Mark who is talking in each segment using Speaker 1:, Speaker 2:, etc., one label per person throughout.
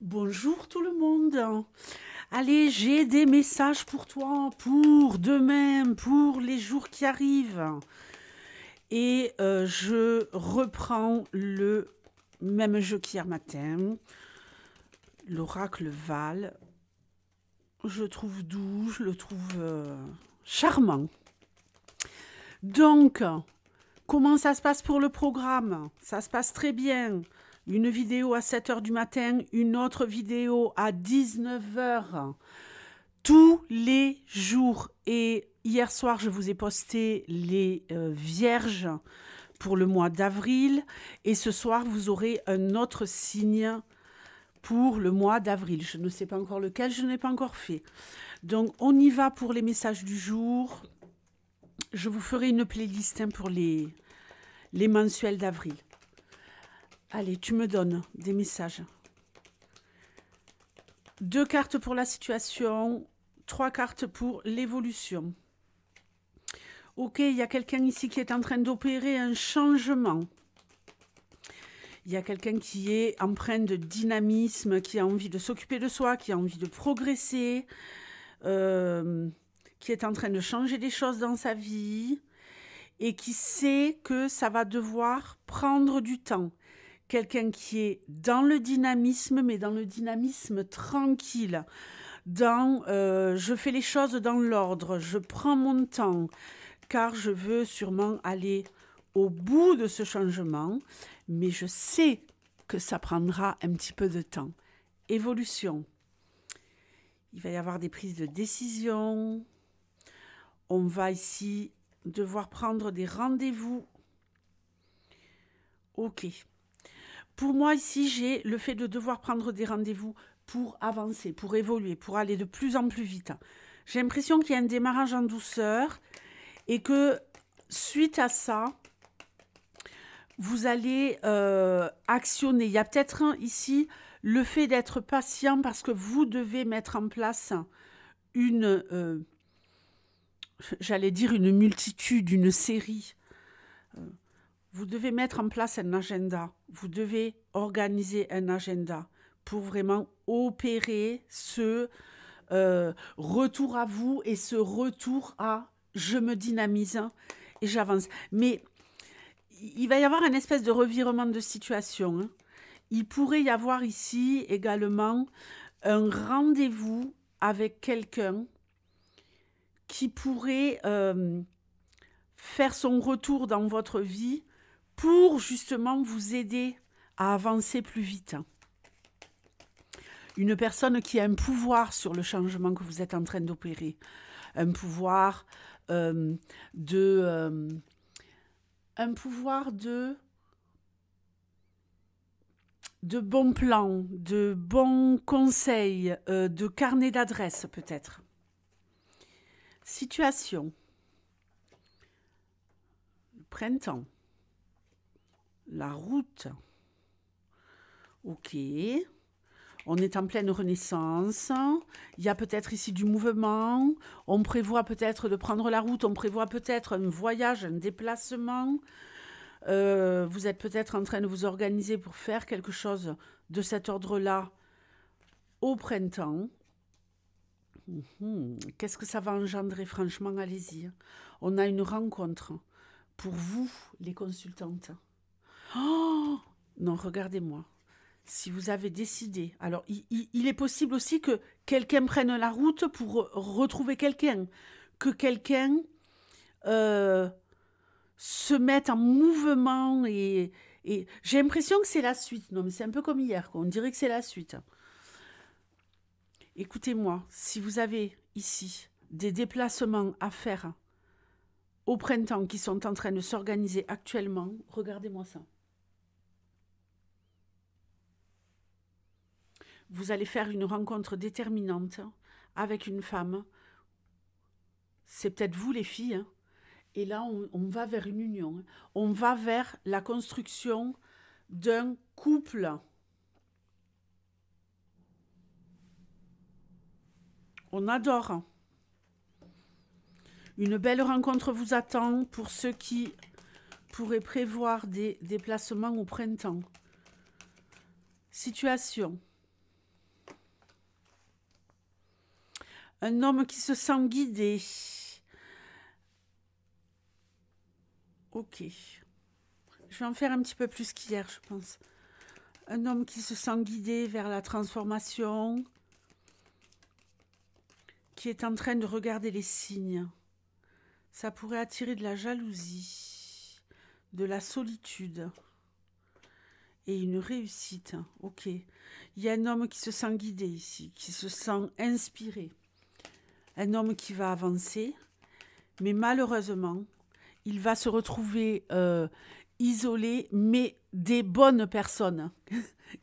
Speaker 1: Bonjour tout le monde. Allez, j'ai des messages pour toi, pour demain, pour les jours qui arrivent. Et je reprends le même jeu qu'hier matin, l'oracle Val. Je le trouve doux, je le trouve charmant. Donc, comment ça se passe pour le programme? Ça se passe très bien. Une vidéo à 7 heures du matin, une autre vidéo à 19 heures. Tous les jours. Et hier soir, je vous ai posté les vierges pour le mois d'avril. Et ce soir, vous aurez un autre signe pour le mois d'avril. Je ne sais pas encore lequel, je n'ai pas encore fait. Donc, on y va pour les messages du jour. Je vous ferai une playlist pour les mensuels d'avril. Allez, tu me donnes des messages. 2 cartes pour la situation, 3 cartes pour l'évolution. Ok, il y a quelqu'un ici qui est en train d'opérer un changement. Il y a quelqu'un qui est empreint de dynamisme, qui a envie de s'occuper de soi, qui a envie de progresser, qui est en train de changer des choses dans sa vie et qui sait que ça va devoir prendre du temps. Quelqu'un qui est dans le dynamisme, mais dans le dynamisme tranquille, dans je fais les choses dans l'ordre, je prends mon temps, car je veux sûrement aller au bout de ce changement, mais je sais que ça prendra un petit peu de temps. Évolution. Il va y avoir des prises de décision. On va ici devoir prendre des rendez-vous. Ok. Pour moi, ici, j'ai le fait de devoir prendre des rendez-vous pour avancer, pour évoluer, pour aller de plus en plus vite. J'ai l'impression qu'il y a un démarrage en douceur et que, suite à ça, vous allez actionner. Il y a peut-être ici le fait d'être patient parce que vous devez mettre en place une, j'allais dire une multitude, une série. Vous devez mettre en place un agenda. Vous devez organiser un agenda pour vraiment opérer ce retour à vous et ce retour à je me dynamise et j'avance. Mais il va y avoir une espèce de revirement de situation. Hein. Il pourrait y avoir ici également un rendez-vous avec quelqu'un qui pourrait faire son retour dans votre vie pour justement vous aider à avancer plus vite. Une personne qui a un pouvoir sur le changement que vous êtes en train d'opérer. Un pouvoir un pouvoir de bons plans, de bons conseils, de carnet d'adresses peut-être. Situation. Printemps. La route. Ok. On est en pleine renaissance. Il y a peut-être ici du mouvement. On prévoit peut-être de prendre la route. On prévoit peut-être un voyage, un déplacement. Vous êtes peut-être en train de vous organiser pour faire quelque chose de cet ordre-là au printemps. Qu'est-ce que ça va engendrer? Franchement, allez-y. On a une rencontre pour vous, les consultantes. Oh non, regardez-moi. Si vous avez décidé, alors il est possible aussi que quelqu'un prenne la route pour retrouver quelqu'un, que quelqu'un se mette en mouvement et j'ai l'impression que c'est la suite. Non, mais c'est un peu comme hier, quoi. On dirait que c'est la suite. Écoutez-moi, si vous avez ici des déplacements à faire au printemps qui sont en train de s'organiser actuellement, regardez-moi ça. Vous allez faire une rencontre déterminante avec une femme. C'est peut-être vous les filles. Hein. Et là, on va vers une union. Hein. On va vers la construction d'un couple. On adore. Hein. Une belle rencontre vous attend pour ceux qui pourraient prévoir des déplacements au printemps. Situation. Un homme qui se sent guidé. Ok. Je vais en faire un petit peu plus qu'hier, je pense. Un homme qui se sent guidé vers la transformation, qui est en train de regarder les signes. Ça pourrait attirer de la jalousie, de la solitude et une réussite. Ok. Il y a un homme qui se sent guidé ici, qui se sent inspiré. Un homme qui va avancer, mais malheureusement, il va se retrouver isolé, mais des bonnes personnes.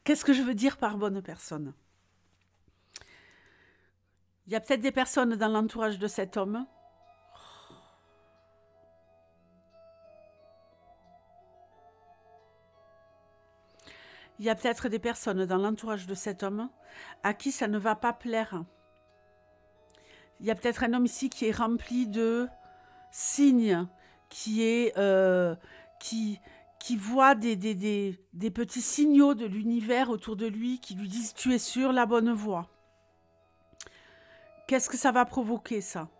Speaker 1: Qu'est-ce que je veux dire par bonnes personnes? Il y a peut-être des personnes dans l'entourage de cet homme. Il y a peut-être des personnes dans l'entourage de cet homme à qui ça ne va pas plaire. Il y a peut-être un homme ici qui est rempli de signes, qui voit des petits signaux de l'univers autour de lui qui lui disent « tu es sur la bonne voie ». Qu'est-ce que ça va provoquer, ça?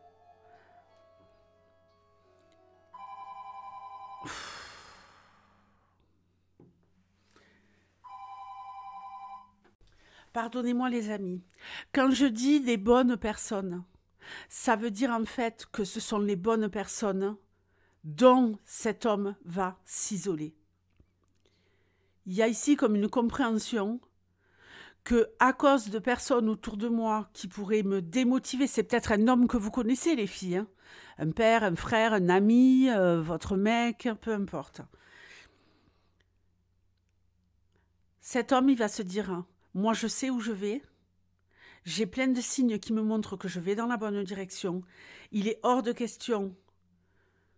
Speaker 1: Pardonnez-moi les amis, quand je dis des bonnes personnes, ça veut dire en fait que ce sont les bonnes personnes dont cet homme va s'isoler. Il y a ici comme une compréhension que à cause de personnes autour de moi qui pourraient me démotiver, c'est peut-être un homme que vous connaissez les filles, hein, un père, un frère, un ami, votre mec, peu importe. Cet homme, il va se dire, moi je sais où je vais, j'ai plein de signes qui me montrent que je vais dans la bonne direction, il est hors de question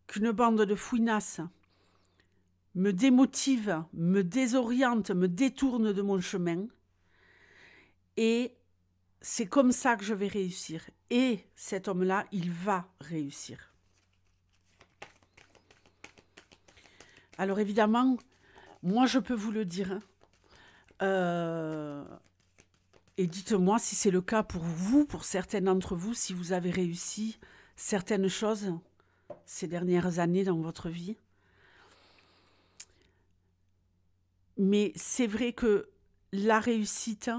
Speaker 1: qu'une bande de fouinasses me démotive, me désoriente, me détourne de mon chemin. Et c'est comme ça que je vais réussir. Et cet homme-là, il va réussir. Alors évidemment, moi je peux vous le dire. Et dites-moi si c'est le cas pour vous, pour certains d'entre vous, si vous avez réussi certaines choses ces dernières années dans votre vie. Mais c'est vrai que la réussite,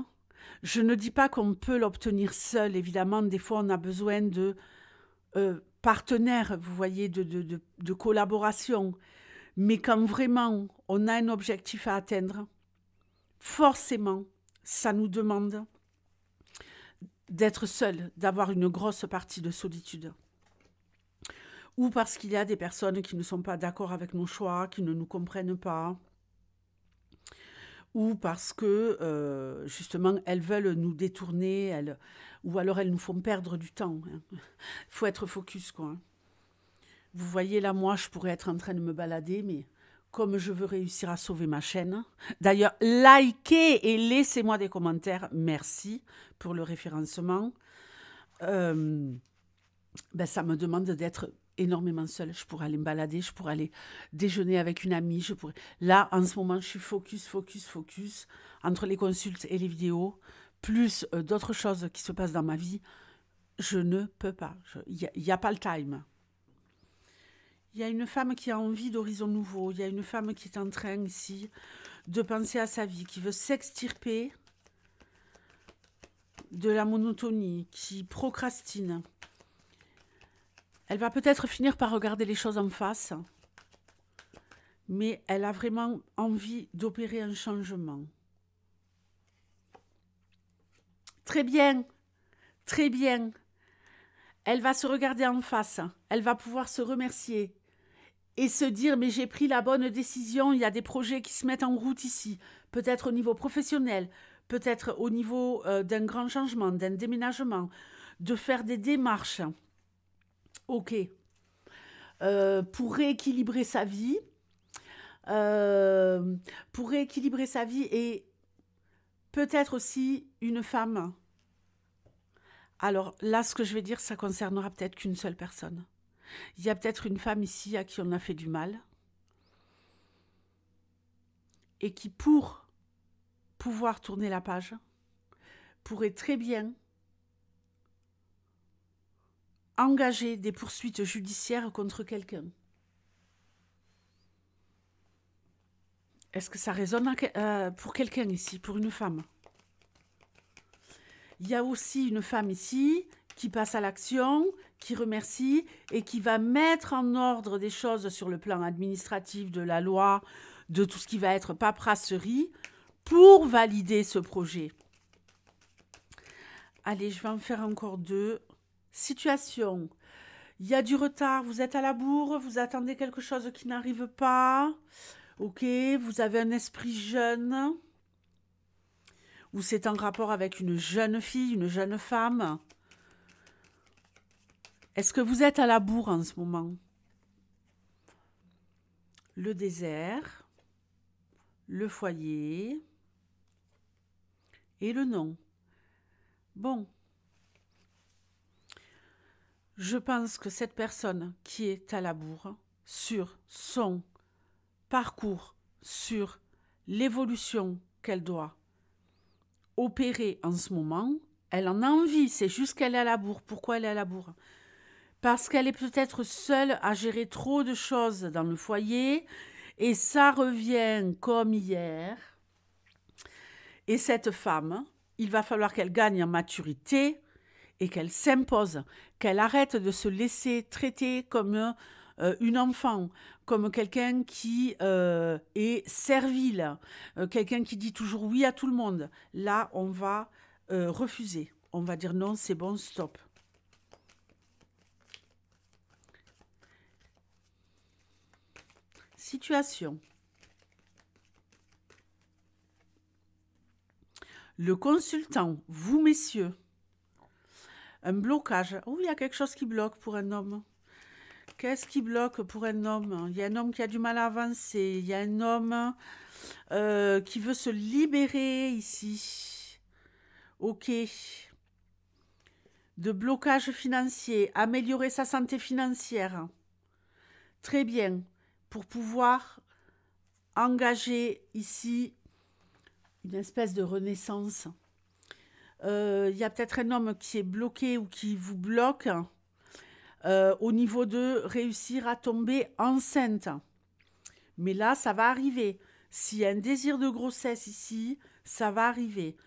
Speaker 1: je ne dis pas qu'on peut l'obtenir seul. Évidemment, des fois, on a besoin de partenaires, vous voyez, de collaboration. Mais quand vraiment on a un objectif à atteindre, forcément, ça nous demande d'être seul, d'avoir une grosse partie de solitude. Ou parce qu'il y a des personnes qui ne sont pas d'accord avec nos choix, qui ne nous comprennent pas. Ou parce que, justement, elles veulent nous détourner, ou alors elles nous font perdre du temps. Il faut être focus, quoi. Vous voyez, là, moi, je pourrais être en train de me balader, mais comme je veux réussir à sauver ma chaîne. D'ailleurs, likez et laissez-moi des commentaires. Merci pour le référencement. Ça me demande d'être énormément seule. Je pourrais aller me balader, je pourrais aller déjeuner avec une amie. Là, en ce moment, je suis focus. Entre les consultes et les vidéos, plus d'autres choses qui se passent dans ma vie, je ne peux pas. Il n'y a pas le time. Il y a une femme qui a envie d'horizons nouveaux. Il y a une femme qui est en train ici de penser à sa vie, qui veut s'extirper de la monotonie, qui procrastine. Elle va peut-être finir par regarder les choses en face, mais elle a vraiment envie d'opérer un changement. Très bien, très bien. Elle va se regarder en face, elle va pouvoir se remercier et se dire, mais j'ai pris la bonne décision, il y a des projets qui se mettent en route ici, peut-être au niveau professionnel, peut-être au niveau d'un grand changement, d'un déménagement, de faire des démarches. Ok. Pour rééquilibrer sa vie. Et peut-être aussi une femme. Alors là, ce que je vais dire, ça concernera peut-être qu'une seule personne. Il y a peut-être une femme ici à qui on a fait du mal et qui, pour pouvoir tourner la page, pourrait très bien engager des poursuites judiciaires contre quelqu'un. Est-ce que ça résonne pour quelqu'un ici, pour une femme? Il y a aussi une femme ici qui passe à l'action, qui remercie et qui va mettre en ordre des choses sur le plan administratif, de la loi, de tout ce qui va être paperasserie pour valider ce projet. Allez, je vais en faire encore 2. Situation. Il y a du retard, vous êtes à la bourre, vous attendez quelque chose qui n'arrive pas. Ok, vous avez un esprit jeune. Ou c'est en rapport avec une jeune fille, une jeune femme. Est-ce que vous êtes à la bourre en ce moment? Le désert, le foyer et le non. Bon. Je pense que cette personne qui est à la bourre, sur son parcours, sur l'évolution qu'elle doit opérer en ce moment, elle en a envie, c'est juste qu'elle est à la bourre. Pourquoi elle est à la bourre? Parce qu'elle est peut-être seule à gérer trop de choses dans le foyer et ça revient comme hier. Et cette femme, il va falloir qu'elle gagne en maturité et qu'elle s'impose, qu'elle arrête de se laisser traiter comme une enfant, comme quelqu'un qui est servile, quelqu'un qui dit toujours oui à tout le monde. Là, on va refuser. On va dire non, c'est bon, stop. Situation. Le consultant, vous messieurs, un blocage. Oh, il y a quelque chose qui bloque pour un homme. Qu'est-ce qui bloque pour un homme? Il y a un homme qui a du mal à avancer. Il y a un homme qui veut se libérer ici. Ok. De blocage financier, améliorer sa santé financière. Très bien. Pour pouvoir engager ici une espèce de renaissance. Il y a peut-être un homme qui est bloqué ou qui vous bloque au niveau de réussir à tomber enceinte. Mais là, ça va arriver. S'il y a un désir de grossesse ici, ça va arriver.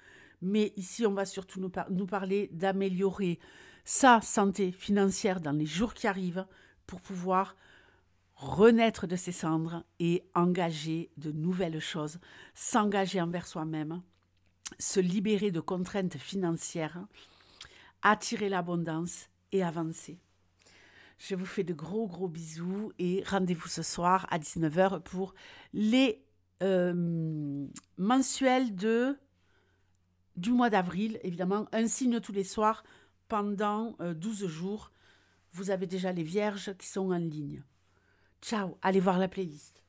Speaker 1: Mais ici, on va surtout nous parler d'améliorer sa santé financière dans les jours qui arrivent pour pouvoir renaître de ses cendres et engager de nouvelles choses, s'engager envers soi-même, se libérer de contraintes financières, attirer l'abondance et avancer. Je vous fais de gros bisous et rendez-vous ce soir à 19h pour les mensuels du mois d'avril. Évidemment, un signe tous les soirs pendant 12 jours. Vous avez déjà les vierges qui sont en ligne. Ciao, allez voir la playlist.